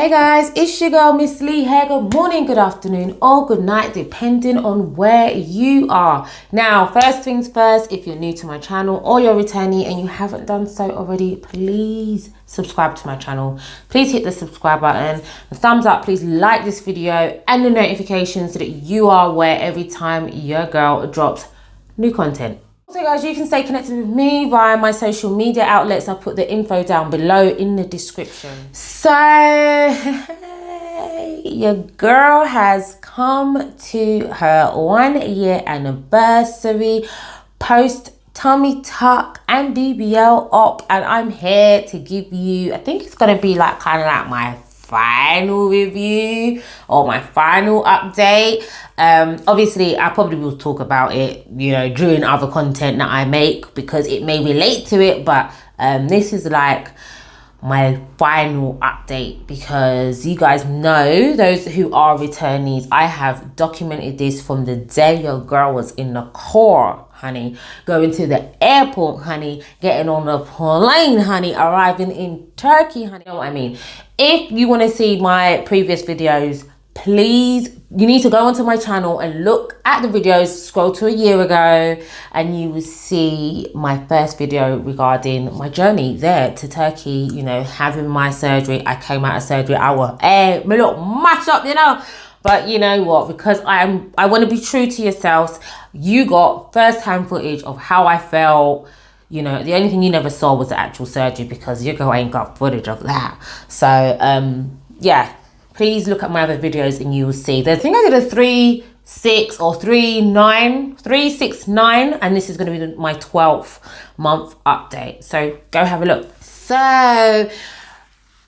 Hey guys, it's your girl Miss Lee here. Good morning, good afternoon, or good night, depending on where you are. Now, first things first, if you're new to my channel or you're returning and you haven't done so already, please subscribe to my channel. Please hit the subscribe button, the thumbs up, please like this video and the notifications so that you are aware every time your girl drops new content. Also guys, you can stay connected with me via my social media outlets. I'll put the info down below in the description. So, your girl has come to her 1 year anniversary post tummy tuck and BBL op, and I'm here to give you, I think it's gonna be like kind of like my final review or my final update. Obviously I probably will talk about it, you know, during other content that I make because it may relate to it, but this is like my final update because you guys know, those who are returnees, I have documented this from the day your girl was in the car, honey, going to the airport, honey, getting on the plane, honey, arriving in Turkey, honey. You know what I mean? If you want to see my previous videos, please, you need to go onto my channel and look at the videos, scroll to a year ago, and you will see my first video regarding my journey there to Turkey, you know, having my surgery. I came out of surgery, I was my little mash up, you know. But you know what, because I want to be true to yourselves, you got first-hand footage of how I felt. You know, the only thing you never saw was the actual surgery because your girl ain't got footage of that. So yeah, please look at my other videos and you will see. I think I did a 3-6 or 3-6-9, and this is going to be my 12th month update. So go have a look. So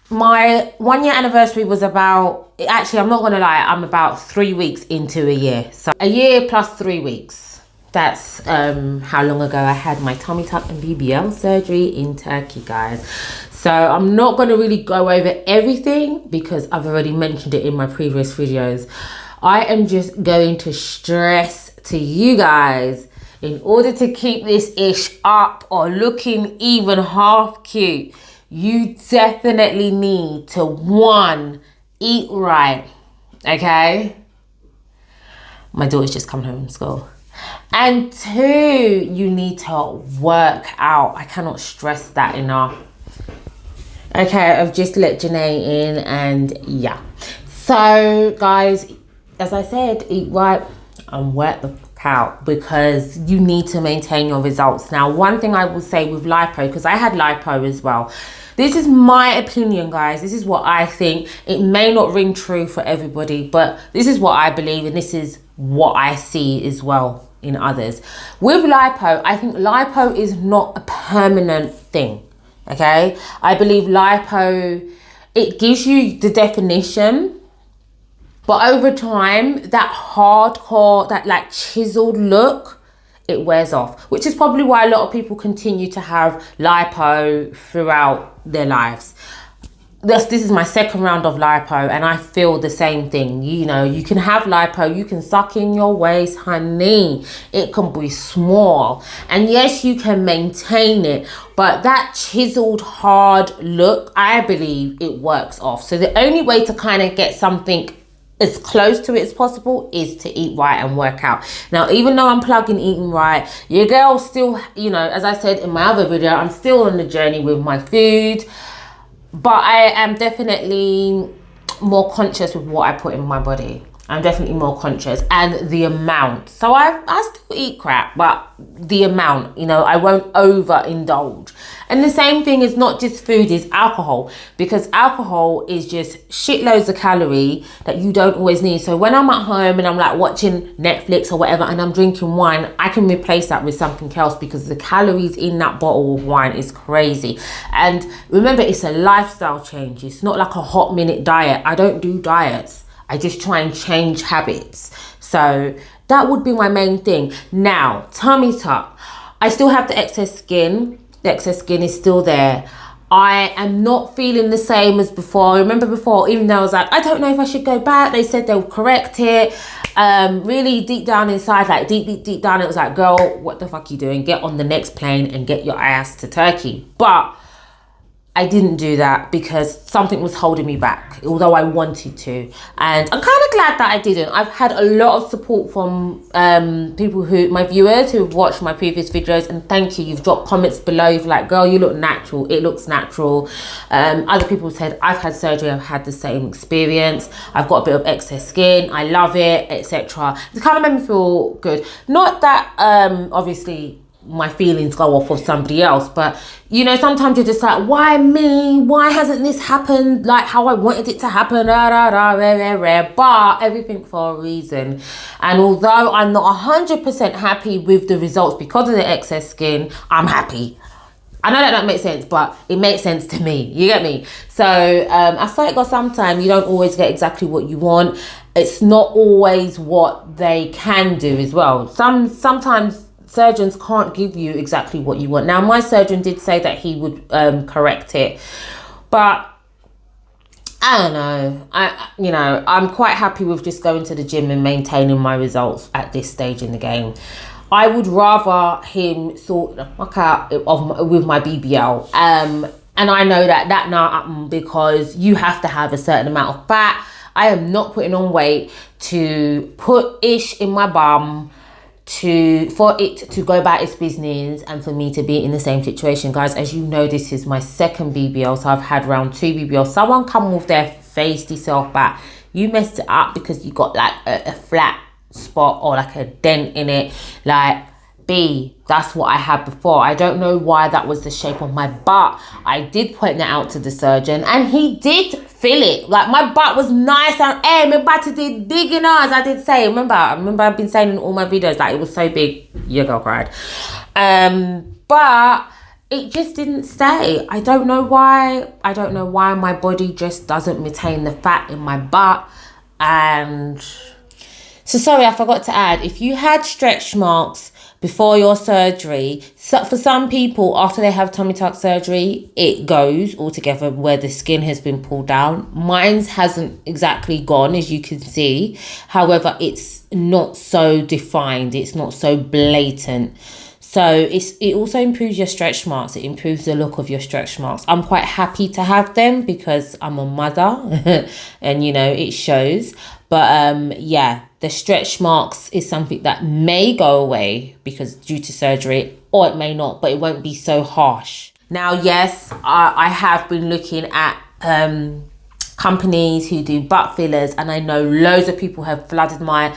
my 1 year anniversary was about, actually I'm not gonna lie, I'm about 3 weeks into a year. So a year plus 3 weeks. That's how long ago I had my tummy tuck and BBL surgery in Turkey, guys. So I'm not gonna really go over everything because I've already mentioned it in my previous videos. I am just going to stress to you guys, in order to keep this ish up or looking even half cute, you definitely need to, 1, eat right, okay? My daughter's just come home from school. And 2, you need to work out. I cannot stress that enough. Okay, I've just let Janae in and yeah. So guys, as I said, eat right and work the fuck out because you need to maintain your results. Now, one thing I will say with lipo, because I had lipo as well. This is my opinion, guys. This is what I think. It may not ring true for everybody, but this is what I believe and this is what I see as well in others. With lipo, I think lipo is not a permanent thing, okay? I believe lipo, it gives you the definition, but over time, that hardcore, that like chiseled look, it wears off, which is probably why a lot of people continue to have lipo throughout their lives. This is my second round of lipo and I feel the same thing. You know, you can have lipo, you can suck in your waist, honey. It can be small. And yes, you can maintain it, but that chiseled hard look, I believe it works off. So the only way to kind of get something as close to it as possible is to eat right and work out. Now, even though I'm plugging eating right, your girl still, you know, as I said in my other video, I'm still on the journey with my food. But I am definitely more conscious with what I put in my body. I'm definitely more conscious and the amount. So I still eat crap, but the amount, you know, I won't overindulge. And the same thing is not just food, is alcohol, because alcohol is just shitloads of calorie that you don't always need. So when I'm at home and I'm like watching Netflix or whatever and I'm drinking wine, I can replace that with something else because the calories in that bottle of wine is crazy. And remember, it's a lifestyle change. It's not like a hot minute diet. I don't do diets. I just try and change habits. So that would be my main thing. Now, tummy tuck. I still have the excess skin. The excess skin is still there. I am not feeling the same as before. I remember before, even though I was like, I don't know if I should go back. They said they'll correct it. Really deep down inside, like deep down, it was like, girl, what the fuck are you doing? Get on the next plane and get your ass to Turkey. But I didn't do that because something was holding me back, although I wanted to. And I'm kind of glad that I didn't. I've had a lot of support from people my viewers who've watched my previous videos, and thank you. You've dropped comments below. You've like, girl, you look natural. It looks natural. Other people said, I've had surgery. I've had the same experience. I've got a bit of excess skin. I love it, etc. It kind of made me feel good. Not that, obviously, my feelings go off of somebody else, but you know, sometimes you're just like, why me? Why hasn't this happened like how I wanted it to happen? But everything for a reason. And although I'm not 100% happy with the results because of the excess skin, I'm happy. I know that don't make sense, but it makes sense to me. You get me? So I say, God, sometimes you don't always get exactly what you want. It's not always what they can do as well. Sometimes surgeons can't give you exactly what you want. Now, my surgeon did say that he would correct it, but I don't know. I'm quite happy with just going to the gym and maintaining my results at this stage in the game. I would rather him sort the fuck out with my BBL. And I know that now because you have to have a certain amount of fat. I am not putting on weight to put ish in my bum for it to go about its business and for me to be in the same situation. Guys, as you know, this is my second BBL, so I've had round 2 BBL. Someone come with their face yourself back. You messed it up because you got like a flat spot or like a dent in it. Like, that's what I had before. I don't know why that was the shape of my butt. I did point that out to the surgeon and he did fill it. Like, my butt was nice and my butt did big in ours. I did say, remember I've been saying in all my videos, like, it was so big. Your girl cried. But it just didn't stay. I don't know why. I don't know why my body just doesn't retain the fat in my butt. And so, sorry, I forgot to add, if you had stretch marks before your surgery, so for some people, after they have tummy tuck surgery, it goes altogether where the skin has been pulled down. Mine hasn't exactly gone, as you can see. However, it's not so defined. It's not so blatant. So it also improves your stretch marks. It improves the look of your stretch marks. I'm quite happy to have them because I'm a mother and, you know, it shows. But yeah, the stretch marks is something that may go away because due to surgery, or it may not, but it won't be so harsh. Now, yes, I have been looking at companies who do butt fillers, and I know loads of people have flooded my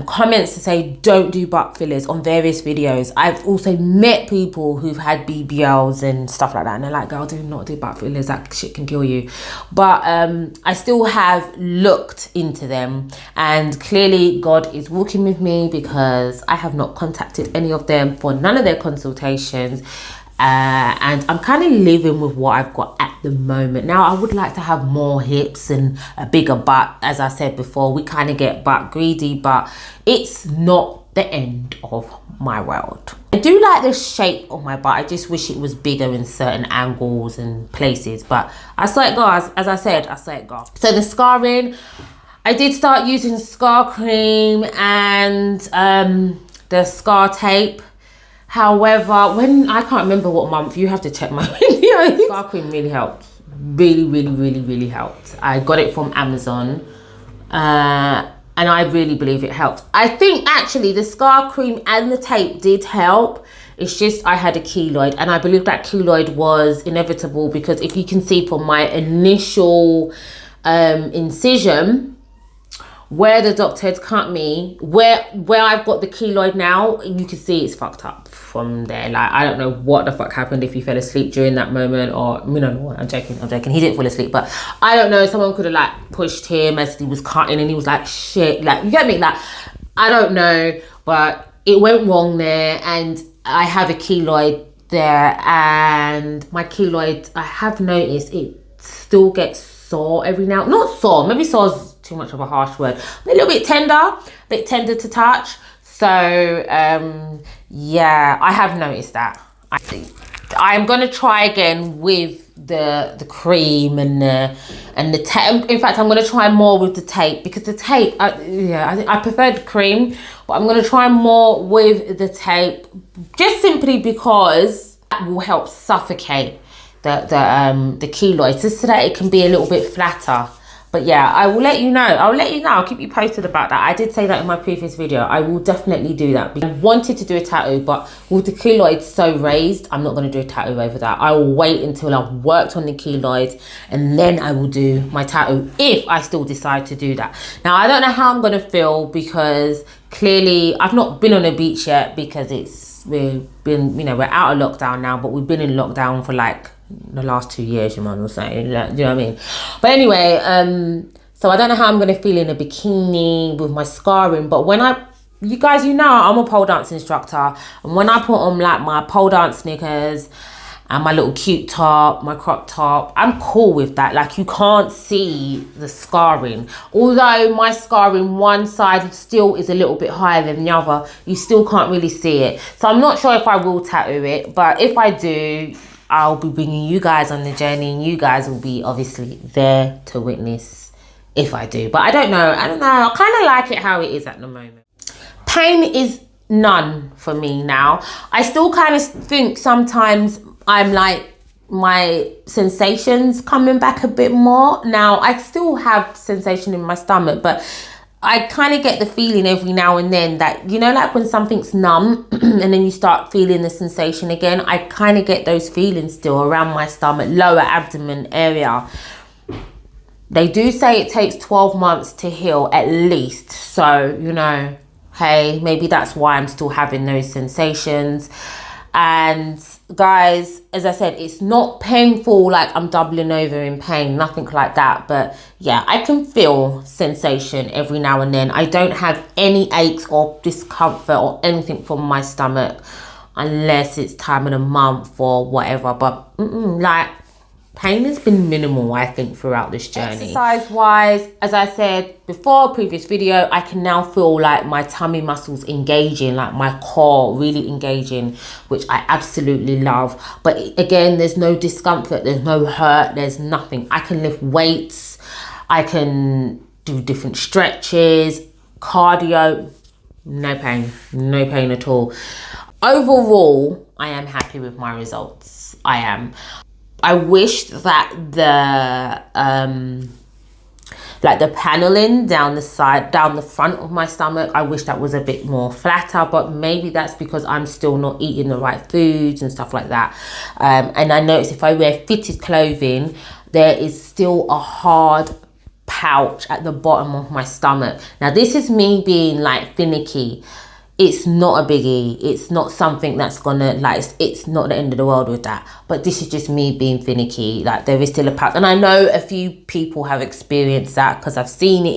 comments to say don't do butt fillers on various videos. I've also met people who've had BBLs and stuff like that, and they're like, girl, do not do butt fillers, that shit can kill you. But I still have looked into them, and clearly God is walking with me because I have not contacted any of them for none of their consultations. And I'm kind of living with what I've got at the moment. Now, I would like to have more hips and a bigger butt. As I said before, we kind of get butt greedy, but it's not the end of my world. I do like the shape of my butt. I just wish it was bigger in certain angles and places, but I saw it go. As I said, I saw it go. So the scarring, I did start using scar cream and the scar tape. However, I can't remember what month, you have to check my videos. Scar cream really helped. Really helped. I got it from Amazon. And I really believe it helped. I think actually the scar cream and the tape did help. It's just I had a keloid, and I believe that keloid was inevitable because if you can see from my initial incision, where the doctor had cut me, where I've got the keloid now, you can see it's fucked up from there. Like, I don't know what the fuck happened, if he fell asleep during that moment, or, you know, I'm joking. He didn't fall asleep, but I don't know. Someone could have like pushed him as he was cutting and he was like, shit, like, you get me? Like, I don't know, but it went wrong there, and I have a keloid there, and my keloid, I have noticed it still gets sore every now, not sore, maybe sore is too much of a harsh word, but a little bit tender to touch. So yeah, I have noticed that. I'm gonna try again with the cream and the tape. In fact, I'm gonna try more with the tape because the tape, I prefer the cream, but I'm gonna try more with the tape just simply because that will help suffocate the keloids, just so that it can be a little bit flatter. But yeah, I will let you know. I'll keep you posted about that. I did say that in my previous video. I will definitely do that. I wanted to do a tattoo, but with the keloids so raised, I'm not going to do a tattoo over that. I will wait until I've worked on the keloids, and then I will do my tattoo if I still decide to do that. Now, I don't know how I'm going to feel, because clearly I've not been on a beach yet, because we're out of lockdown now, but we've been in lockdown for like the last 2 years, you might as well say, you know what I mean? But anyway, so I don't know how I'm going to feel in a bikini with my scarring, but you guys, I'm a pole dance instructor, and when I put on like my pole dance sneakers and my little cute top, my crop top, I'm cool with that. Like, you can't see the scarring. Although my scarring, one side still is a little bit higher than the other, you still can't really see it. So I'm not sure if I will tattoo it, but if I do, I'll be bringing you guys on the journey, and you guys will be obviously there to witness if I do. But I don't know. I kind of like it how it is at the moment. Pain is none for me now. I still kind of think sometimes I'm like, my sensations coming back a bit more. Now, I still have sensation in my stomach, but I kind of get the feeling every now and then that, like when something's numb and then you start feeling the sensation again, I kind of get those feelings still around my stomach, lower abdomen area. They do say it takes 12 months to heal at least. So, hey, maybe that's why I'm still having those sensations. And guys, as I said, it's not painful like I'm doubling over in pain, nothing like that. But yeah, I can feel sensation every now and then. I don't have any aches or discomfort or anything from my stomach unless it's time of the month or whatever. But like, pain has been minimal, I think, throughout this journey. Exercise-wise, as I said before, previous video, I can now feel like my tummy muscles engaging, like my core really engaging, which I absolutely love. But again, there's no discomfort, there's no hurt, there's nothing. I can lift weights, I can do different stretches, cardio, no pain at all. Overall, I am happy with my results. I am. I wish that the paneling down the front of my stomach, I wish that was a bit more flatter, but maybe that's because I'm still not eating the right foods and stuff like that. And I notice if I wear fitted clothing, there is still a hard pouch at the bottom of my stomach. Now, this is me being like finicky. It's not a biggie. It's not something that's gonna, like, it's not the end of the world with that. But this is just me being finicky. Like, there is still a pouch. And I know a few people have experienced that because I've seen it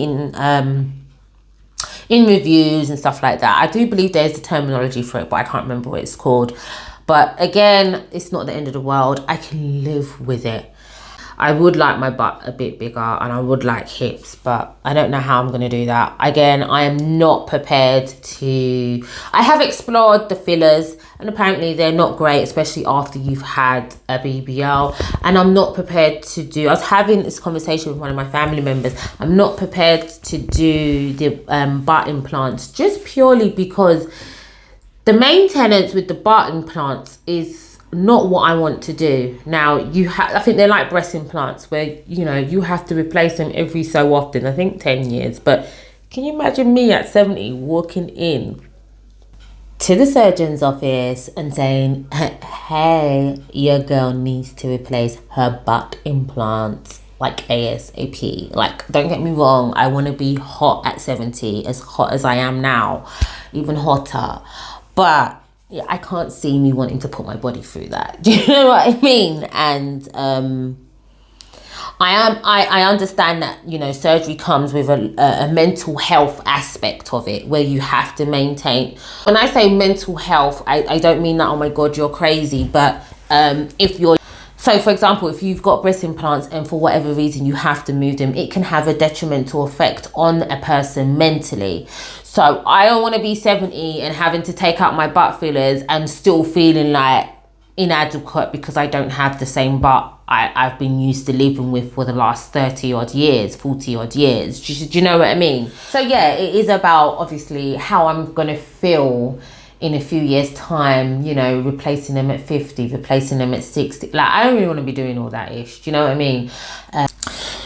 in reviews and stuff like that. I do believe there's a terminology for it, but I can't remember what it's called. But again, it's not the end of the world. I can live with it. I would like my butt a bit bigger, and I would like hips, but I don't know how I'm going to do that. Again, I am not prepared to... I have explored the fillers, and apparently they're not great, especially after you've had a BBL. And I'm not prepared to do... I was having this conversation with one of my family members. I'm not prepared to do the butt implants, just purely because the maintenance with the butt implants is not what I want to do. Now, I think they're like breast implants where, you have to replace them every so often. I think 10 years. But can you imagine me at 70 walking in to the surgeon's office and saying, hey, your girl needs to replace her butt implants like ASAP. Like, don't get me wrong, I want to be hot at 70, as hot as I am now, even hotter. But yeah, I can't see me wanting to put my body through that. Do you know what I mean? And I understand that, surgery comes with a mental health aspect of it where you have to maintain. When I say mental health, I don't mean that, oh my God, you're crazy. But so for example, if you've got breast implants and for whatever reason you have to move them, it can have a detrimental effect on a person mentally. So I don't want to be 70 and having to take out my butt fillers and still feeling like inadequate because I don't have the same butt I've been used to living with for the last 30 odd years, 40 odd years. Do you know what I mean? So yeah, it is about obviously how I'm going to feel in a few years time, you know, replacing them at 50, replacing them at 60. Like, I don't really want to be doing all that ish. Do you know what I mean?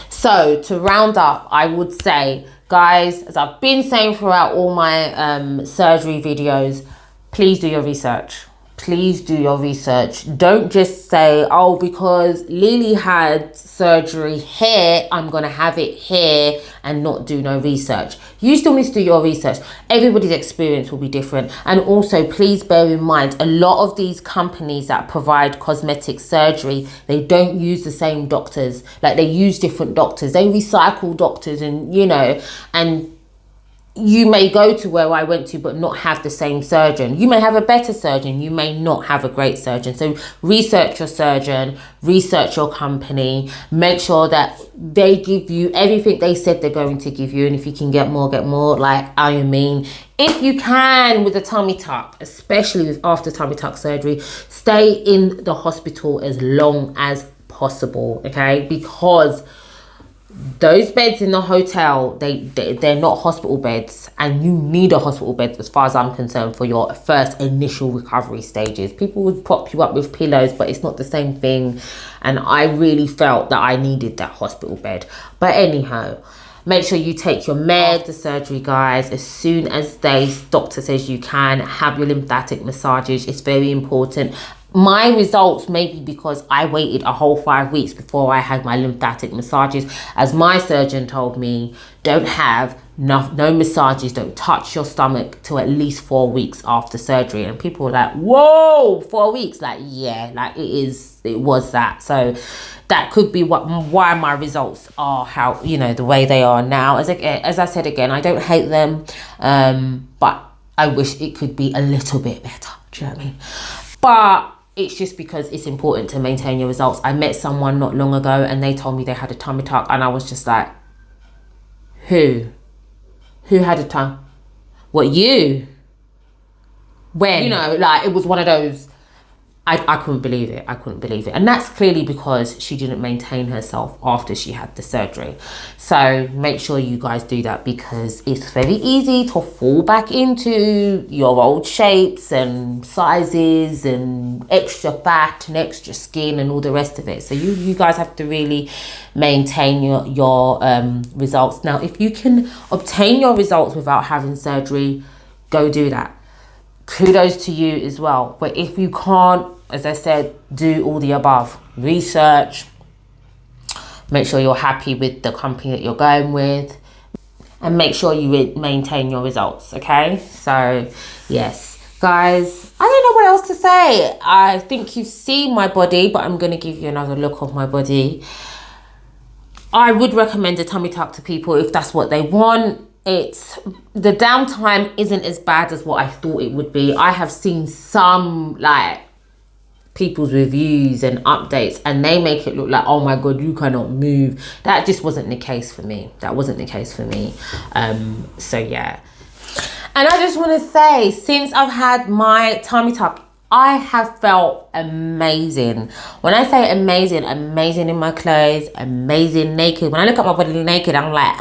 So to round up, I would say, guys, as I've been saying throughout all my surgery videos, please do your research. Please do your research. Don't just say, oh, because Lily had surgery here, I'm going to have it here, and not do no research. You still need to do your research. Everybody's experience will be different. And also, please bear in mind, a lot of these companies that provide cosmetic surgery, they don't use the same doctors. Like, they use different doctors. They recycle doctors, and, you know, and you may go to where I went to but not have the same surgeon. You may have a better surgeon, you may not have a great surgeon. So research your surgeon, research your company, make sure that they give you everything they said they're going to give you, and if you can get more, like I mean. If you can, with a tummy tuck, especially with after tummy tuck surgery, stay in the hospital as long as possible, okay? Because those beds in the hotel, they're not hospital beds, and you need a hospital bed as far as I'm concerned for your first initial recovery stages. People would prop you up with pillows, but it's not the same thing, and I really felt that I needed that hospital bed. But anyhow, make sure you take your meds, the surgery, guys, as soon as the doctor says you can. Have your lymphatic massages. It's very important. My results may be because I waited a whole 5 weeks before I had my lymphatic massages. As my surgeon told me, don't have no massages, don't touch your stomach till at least 4 weeks after surgery. And people were like, whoa, 4 weeks? Like, yeah, like it was that. So that could be why my results are how, you know, the way they are now. As I said again, I don't hate them, but I wish it could be a little bit better. Do you know what I mean? But it's just because it's important to maintain your results. I met someone not long ago and they told me they had a tummy tuck, and I was just like, who had a tummy? What, you? When? You know, like, it was one of those, I couldn't believe it. I couldn't believe it. And that's clearly because she didn't maintain herself after she had the surgery. So make sure you guys do that, because it's very easy to fall back into your old shapes and sizes and extra fat and extra skin and all the rest of it. So you guys have to really maintain your results. Now, if you can obtain your results without having surgery, go do that. Kudos to you as well. But if you can't, as I said, do all the above. Research, make sure you're happy with the company that you're going with, and make sure you maintain your results, okay? So, yes, guys, I don't know what else to say. I think you've seen my body, but I'm going to give you another look of my body. I would recommend a tummy tuck to people if that's what they want. The downtime isn't as bad as what I thought it would be. I have seen some, like, people's reviews and updates, and they make it look like, oh my god, you cannot move. That just wasn't the case for me. So yeah. And I just want to say, since I've had my tummy tuck, I have felt amazing. When I say amazing, amazing in my clothes, amazing naked. When I look at my body naked, I'm like,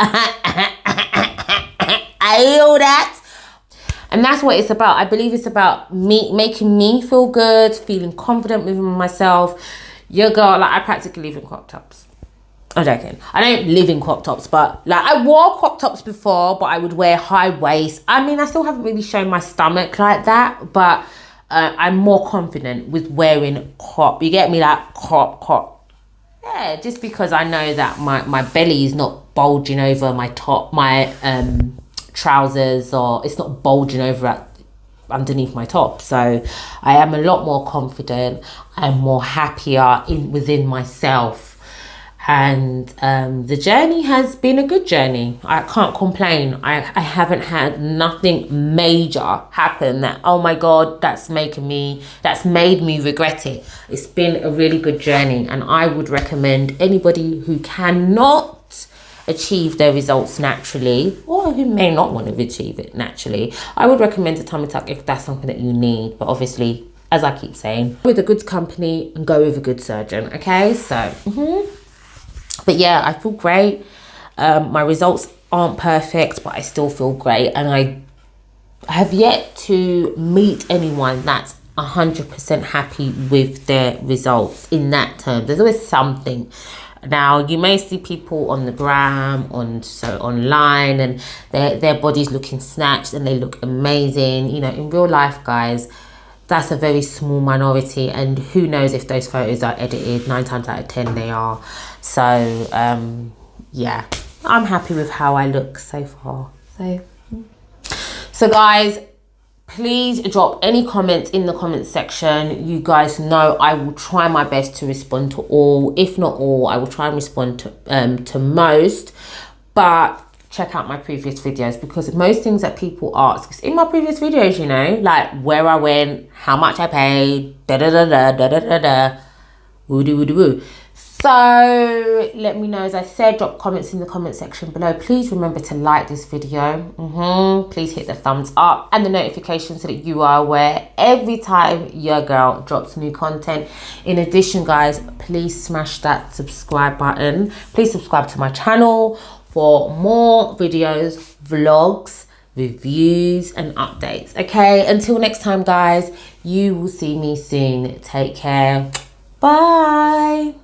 I feel that. And that's what it's about. I believe it's about me, making me feel good, feeling confident within myself. Your girl, like, I practically live in crop tops. I'm joking. I don't live in crop tops, but like, I wore crop tops before, but I would wear high waist. I mean, I still haven't really shown my stomach like that, but I'm more confident with wearing crop. You get me? Like, crop. Yeah, just because I know that my belly is not bulging over my top, my trousers, or it's not bulging over underneath my top. So I am a lot more confident. I'm more happier within myself. And the journey has been a good journey. I can't complain. I haven't had nothing major happen that, oh my God, that's made me regret it. It's been a really good journey, and I would recommend anybody who cannot achieve their results naturally, or who may not want to achieve it naturally, I would recommend a tummy tuck if that's something that you need. But obviously, as I keep saying, with a good company and go with a good surgeon, okay? So, But yeah, I feel great. My results aren't perfect, but I still feel great. And have yet to meet anyone that's 100% happy with their results in that term. There's always something. Now, you may see people on the gram, online, and their body's looking snatched and they look amazing. You know, in real life, guys, that's a very small minority, and who knows if those photos are edited. 9 times out of 10 they are. So yeah, I'm happy with how I look so far. So guys, please drop any comments in the comment section. You guys know I will try my best to respond to all. If not all, I will try and respond to most. But check out my previous videos, because most things that people ask is in my previous videos, you know, like where I went, how much I paid, da da da da da da da da, woo doo woo doo woo. So let me know, as I said, drop comments in the comment section below. Please remember to like this video. Please hit the thumbs up and the notification so that you are aware every time your girl drops new content. In addition, guys, please smash that subscribe button. Please subscribe to my channel for more videos, vlogs, reviews and updates. Okay, until next time, guys, you will see me soon. Take care. Bye.